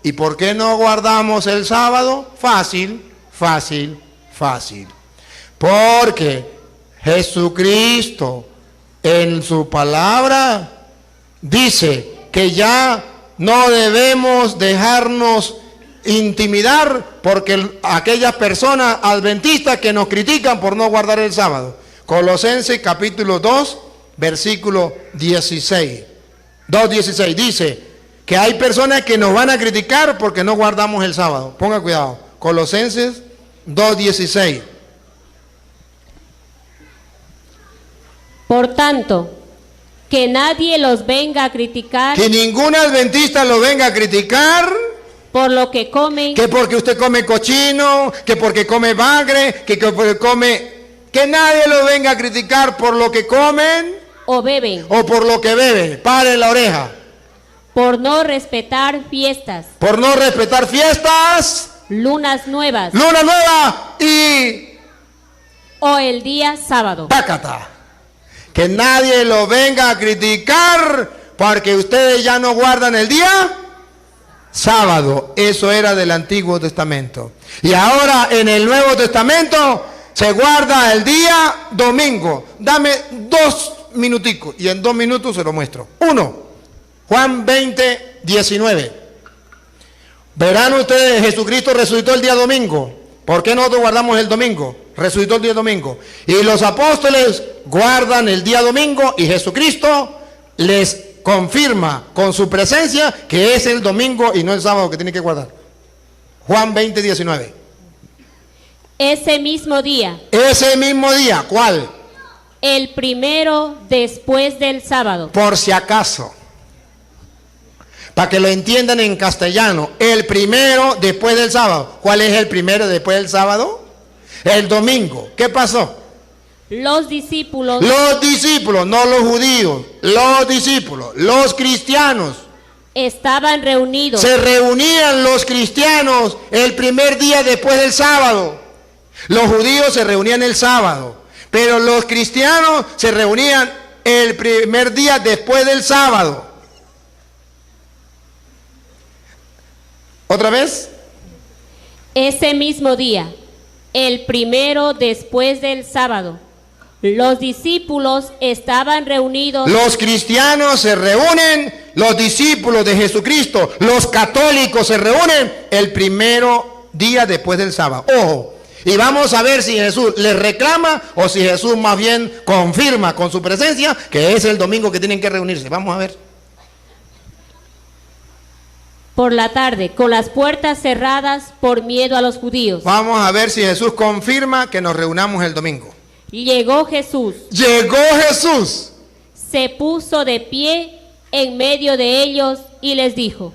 ¿Y por qué no guardamos el sábado? Fácil, fácil, fácil. Porque Jesucristo en su palabra dice que ya no debemos dejarnos intimidar porque aquellas personas adventistas que nos critican por no guardar el sábado. Colosenses capítulo 2, versículo 16. 2:16 dice que hay personas que nos van a criticar porque no guardamos el sábado. Ponga cuidado. Colosenses 2:16. Por tanto, que nadie los venga a criticar. Que ningún adventista lo venga a criticar. Por lo que comen. Que porque usted come cochino, que porque come bagre, que porque come... Que nadie lo venga a criticar por lo que comen. O beben. O por lo que beben. Pare la oreja. Por no respetar fiestas. Por no respetar fiestas. Lunas nuevas. Luna nueva y... O el día sábado. Pácata. Que nadie lo venga a criticar porque ustedes ya no guardan el día sábado. Eso era del Antiguo Testamento. Y ahora en el Nuevo Testamento se guarda el día domingo. Dame 2 minuticos y en 2 minutos se lo muestro. 1, Juan 20:19. Verán ustedes, Jesucristo resucitó el día domingo. ¿Por qué nosotros guardamos el domingo? Resucitó el día domingo. Y los apóstoles guardan el día domingo y Jesucristo les confirma con su presencia que es el domingo y no el sábado que tienen que guardar. Juan 20:19. Ese mismo día. Ese mismo día, ¿cuál? El primero después del sábado. Por si acaso. Para que lo entiendan en castellano. El primero después del sábado. ¿Cuál es el primero después del sábado? El domingo. ¿Qué pasó? Los discípulos. Los discípulos, no los judíos. Los discípulos, los cristianos. Estaban reunidos. Se reunían los cristianos el primer día después del sábado. Los judíos se reunían el sábado. Pero los cristianos se reunían el primer día después del sábado. ¿Otra vez? Ese mismo día, el primero después del sábado, los discípulos estaban reunidos. Los cristianos se reúnen, los discípulos de Jesucristo, los católicos se reúnen el primero día después del sábado. Ojo, y vamos a ver si Jesús les reclama o si Jesús más bien confirma con su presencia que es el domingo que tienen que reunirse. Vamos a ver. Por la tarde, con las puertas cerradas por miedo a los judíos. Vamos a ver si Jesús confirma que nos reunamos el domingo. Llegó Jesús. Llegó Jesús. Se puso de pie en medio de ellos y les dijo.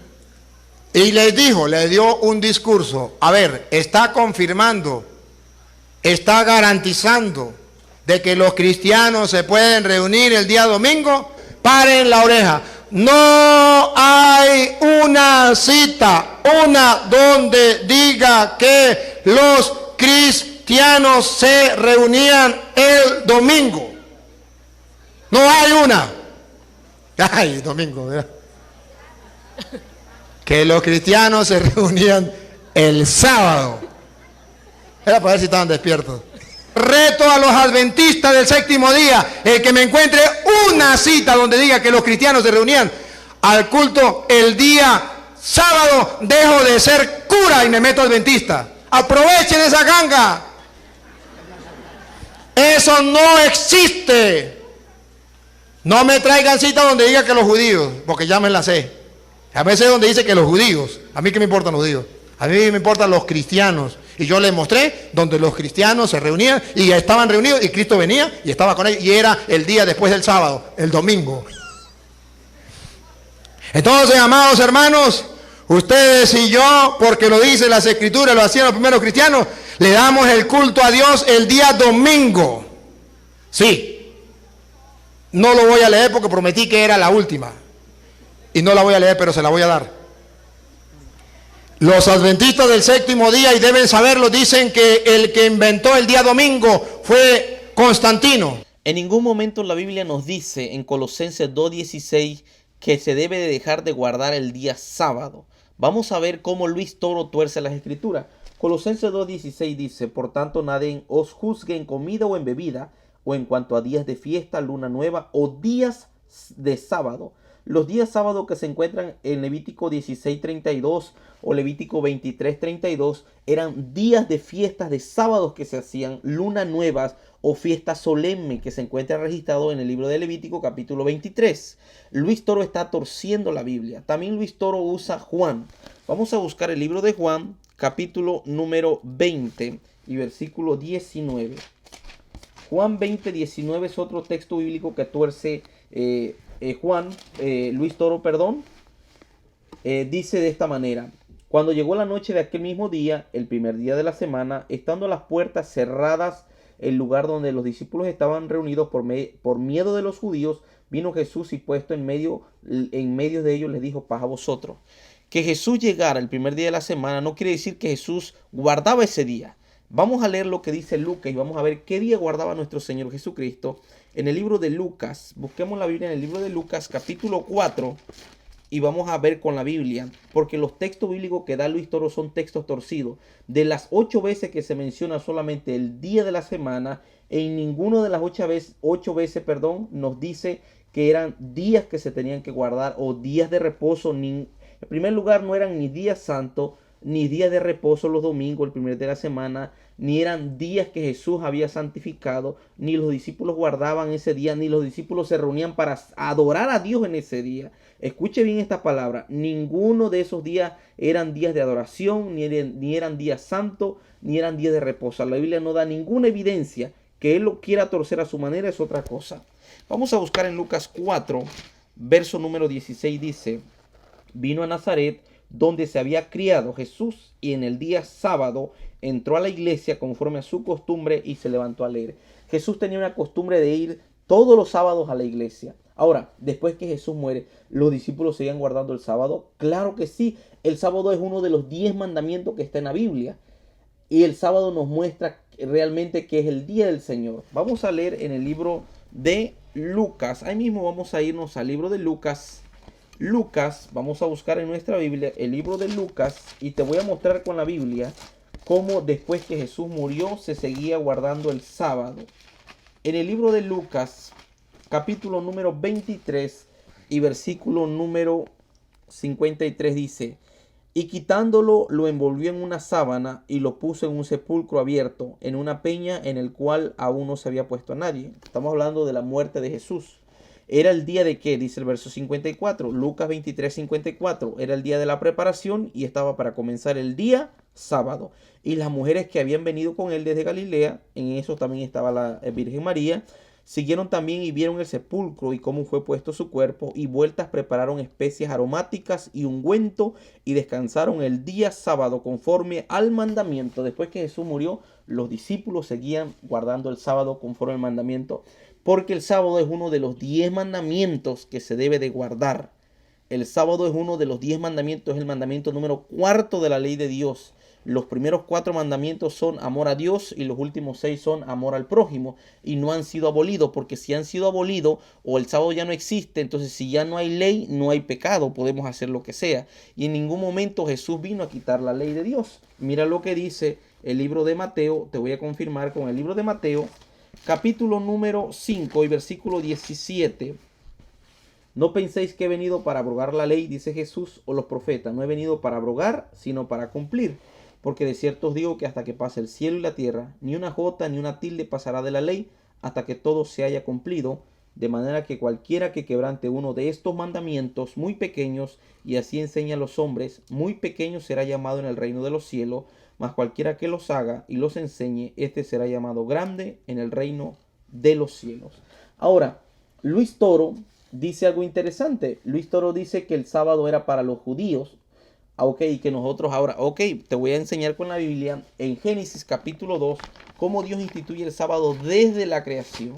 Y les dijo, le dio un discurso. A ver, está confirmando, está garantizando de que los cristianos se pueden reunir el día domingo. Paren la oreja. No hay una cita, donde diga que los cristianos se reunían el domingo. No hay una. Ay, domingo, ¿verdad? Que los cristianos se reunían el sábado. Era para ver si estaban despiertos. Reto a los adventistas del séptimo día, el que me encuentre una cita donde diga que los cristianos se reunían al culto el día sábado, dejo de ser cura y me meto adventista. Aprovechen esa ganga. Eso no existe. No me traigan cita donde diga que los judíos, porque ya me la sé. A veces donde dice que los judíos, a mí qué me importan los judíos, a mí me importan los cristianos. Y yo les mostré donde los cristianos se reunían y estaban reunidos y Cristo venía y estaba con ellos y era el día después del sábado, el domingo. Entonces, amados hermanos, ustedes y yo, porque lo dice las escrituras, lo hacían los primeros cristianos, le damos el culto a Dios el día domingo. Sí. No lo voy a leer porque prometí que era la última. Y no la voy a leer, pero se la voy a dar. Los adventistas del séptimo día, y deben saberlo, dicen que el que inventó el día domingo fue Constantino. En ningún momento la Biblia nos dice en Colosenses 2:16 que se debe de dejar de guardar el día sábado. Vamos a ver cómo Luis Toro tuerce las escrituras. Colosenses 2:16 dice: por tanto nadie os juzgue en comida o en bebida, o en cuanto a días de fiesta, luna nueva o días de sábado. Los días sábados que se encuentran en Levítico 16:32 o Levítico 23:32 eran días de fiestas de sábados que se hacían, lunas nuevas o fiestas solemnes que se encuentran registrados en el libro de Levítico capítulo 23. Luis Toro está torciendo la Biblia. También Luis Toro usa Juan. Vamos a buscar el libro de Juan, capítulo número 20 y versículo 19. Juan 20:19 es otro texto bíblico que tuerce Luis Toro, dice de esta manera: cuando llegó la noche de aquel mismo día, el primer día de la semana, estando las puertas cerradas, el lugar donde los discípulos estaban reunidos por miedo de los judíos, vino Jesús y puesto en medio de ellos les dijo: paz a vosotros. Que Jesús llegara el primer día de la semana no quiere decir que Jesús guardaba ese día. Vamos a leer lo que dice Lucas y vamos a ver qué día guardaba nuestro Señor Jesucristo en el libro de Lucas. Busquemos la Biblia en el libro de Lucas capítulo 4 y vamos a ver con la Biblia, porque los textos bíblicos que da Luis Toro son textos torcidos. De las 8 veces que se menciona solamente el día de la semana, en ninguno de las 8 veces nos dice que eran días que se tenían que guardar o días de reposo. En primer lugar, no eran ni días santos, ni días de reposo los domingos, el primer de la semana, ni eran días que Jesús había santificado, ni los discípulos guardaban ese día, ni los discípulos se reunían para adorar a Dios en ese día. Escuche bien esta palabra: ninguno de esos días eran días de adoración, ni eran días santos, ni eran días de reposo. La Biblia no da ninguna evidencia. Que él lo quiera torcer a su manera es otra cosa. Vamos a buscar en Lucas 4, verso número 16, dice: vino a Nazaret, donde se había criado Jesús, y en el día sábado entró a la iglesia conforme a su costumbre y se levantó a leer. Jesús tenía una costumbre de ir todos los sábados a la iglesia. Ahora, después que Jesús muere, ¿los discípulos seguían guardando el sábado? Claro que sí. El sábado es uno de los 10 mandamientos que está en la Biblia. Y el sábado nos muestra realmente que es el día del Señor. Vamos a leer en el libro de Lucas. Ahí mismo vamos a irnos al libro de Lucas. Vamos a buscar en nuestra Biblia el libro de Lucas y te voy a mostrar con la Biblia cómo después que Jesús murió se seguía guardando el sábado. En el libro de Lucas, capítulo número 23 y versículo número 53 dice: y quitándolo lo envolvió en una sábana y lo puso en un sepulcro abierto, en una peña en el cual aún no se había puesto a nadie. Estamos hablando de la muerte de Jesús. ¿Era el día de qué? Dice el verso 54. Lucas 23:54. Era el día de la preparación y estaba para comenzar el día sábado. Y las mujeres que habían venido con él desde Galilea, en eso también estaba la Virgen María, siguieron también y vieron el sepulcro y cómo fue puesto su cuerpo, y vueltas prepararon especias aromáticas y ungüento y descansaron el día sábado conforme al mandamiento. Después que Jesús murió, los discípulos seguían guardando el sábado conforme al mandamiento, porque el sábado es uno de los 10 mandamientos que se debe de guardar. El sábado es uno de los 10 mandamientos, es el mandamiento número 4 de la ley de Dios. Los primeros 4 mandamientos son amor a Dios y los últimos 6 son amor al prójimo, y no han sido abolidos, porque si han sido abolidos o el sábado ya no existe, entonces si ya no hay ley, no hay pecado, podemos hacer lo que sea. Y en ningún momento Jesús vino a quitar la ley de Dios. Mira lo que dice el libro de Mateo, te voy a confirmar con el libro de Mateo, capítulo número 5 y versículo 17. No penséis que he venido para abrogar la ley, dice Jesús, o los profetas. No he venido para abrogar, sino para cumplir. Porque de cierto os digo que hasta que pase el cielo y la tierra, ni una jota ni una tilde pasará de la ley, hasta que todo se haya cumplido. De manera que cualquiera que quebrante uno de estos mandamientos muy pequeños, y así enseña a los hombres, muy pequeño será llamado en el reino de los cielos. Mas cualquiera que los haga y los enseñe, este será llamado grande en el reino de los cielos. Ahora, Luis Toro dice algo interesante. Luis Toro dice que el sábado era para los judíos. Y que nosotros ahora, te voy a enseñar con la Biblia en Génesis capítulo 2 cómo Dios instituye el sábado desde la creación.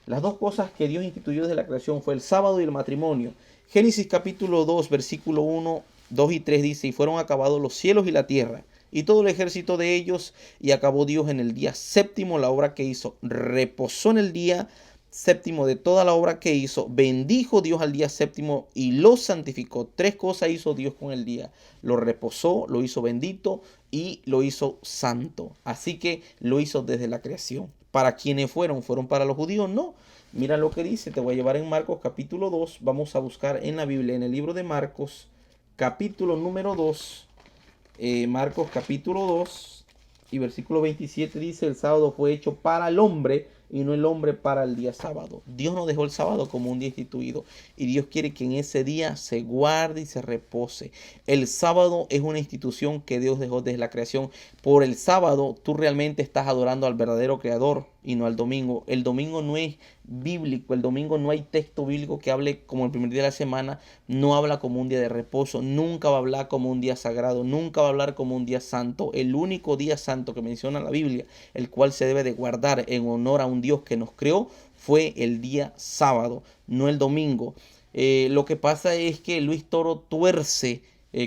Las dos cosas que Dios instituyó desde la creación fue el sábado y el matrimonio. Génesis capítulo 2, versículo 1, 2 y 3 dice: y fueron acabados los cielos y la tierra, y todo el ejército de ellos, y acabó Dios en el día séptimo la obra que hizo. Reposó en el día séptimo de toda la obra que hizo, bendijo Dios al día séptimo y lo santificó. 3 cosas hizo Dios con el día. Lo reposó, lo hizo bendito y lo hizo santo. Así que lo hizo desde la creación. ¿Para quiénes fueron? ¿Fueron para los judíos? No. Mira lo que dice, te voy a llevar en Marcos capítulo 2. Vamos a buscar en la Biblia, en el libro de Marcos, capítulo número 2. Marcos capítulo 2 y versículo 27 dice: el sábado fue hecho para el hombre y no el hombre para el día sábado. Dios nos dejó el sábado como un día instituido y Dios quiere que en ese día se guarde y se repose. El sábado es una institución que Dios dejó desde la creación. Por el sábado tú realmente estás adorando al verdadero creador y no al domingo. El domingo no es bíblico, el domingo no hay texto bíblico que hable como el primer día de la semana, no habla como un día de reposo, nunca va a hablar como un día sagrado, nunca va a hablar como un día santo. El único día santo que menciona la Biblia, el cual se debe de guardar en honor a un Dios que nos creó, fue el día sábado, no el domingo. Lo que pasa es que Luis Toro tuerce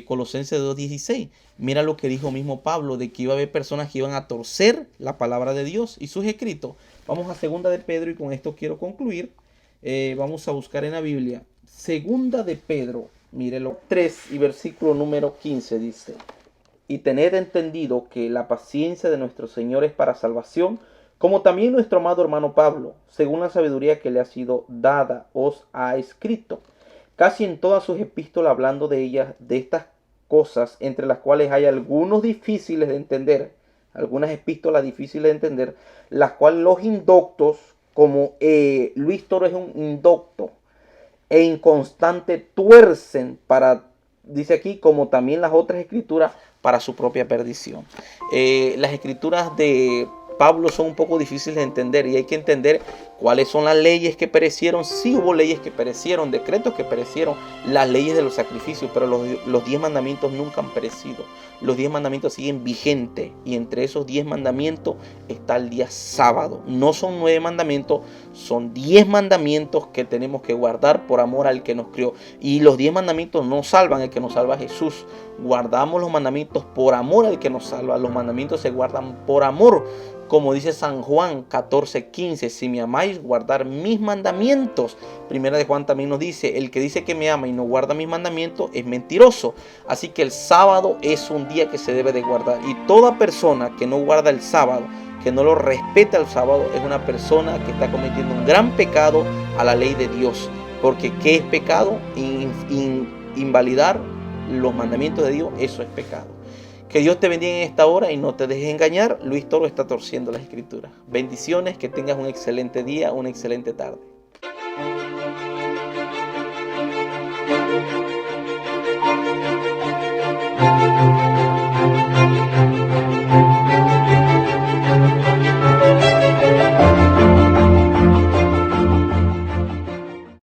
Colosenses 2:16. Mira lo que dijo mismo Pablo, de que iba a haber personas que iban a torcer la palabra de Dios y sus escritos. Vamos a segunda de Pedro y con esto quiero concluir. Vamos a buscar en la Biblia. Segunda de Pedro, mírelo, 3 y versículo número 15 dice: y tened entendido que la paciencia de nuestro Señor es para salvación, como también nuestro amado hermano Pablo, según la sabiduría que le ha sido dada, os ha escrito. Casi en todas sus epístolas hablando de ellas, de estas cosas, entre las cuales hay algunos difíciles de entender, algunas epístolas difíciles de entender, las cuales los indoctos, como Luis Toro es un indocto, e inconstante tuercen para, dice aquí, como también las otras escrituras, para su propia perdición. Las escrituras de Pablo son un poco difíciles de entender y hay que entender cuáles son las leyes que perecieron. Sí hubo leyes que perecieron, decretos que perecieron, las leyes de los sacrificios, pero los 10 mandamientos nunca han perecido. Los 10 mandamientos siguen vigentes y entre esos 10 mandamientos está el día sábado. No son 9 mandamientos, son 10 mandamientos que tenemos que guardar por amor al que nos crió. Y los 10 mandamientos no salvan, el que nos salva es Jesús. Guardamos los mandamientos por amor al que nos salva. Los mandamientos se guardan por amor. Como dice San Juan 14:15, si me amáis, guardar mis mandamientos. Primera de Juan también nos dice, el que dice que me ama y no guarda mis mandamientos es mentiroso. Así que el sábado es un día que se debe de guardar. Y toda persona que no guarda el sábado, que no lo respeta el sábado, es una persona que está cometiendo un gran pecado a la ley de Dios. Porque ¿qué es pecado? Invalidar los mandamientos de Dios, eso es pecado. Que Dios te bendiga en esta hora y no te dejes engañar. Luis Toro está torciendo las escrituras. Bendiciones, que tengas un excelente día, una excelente tarde.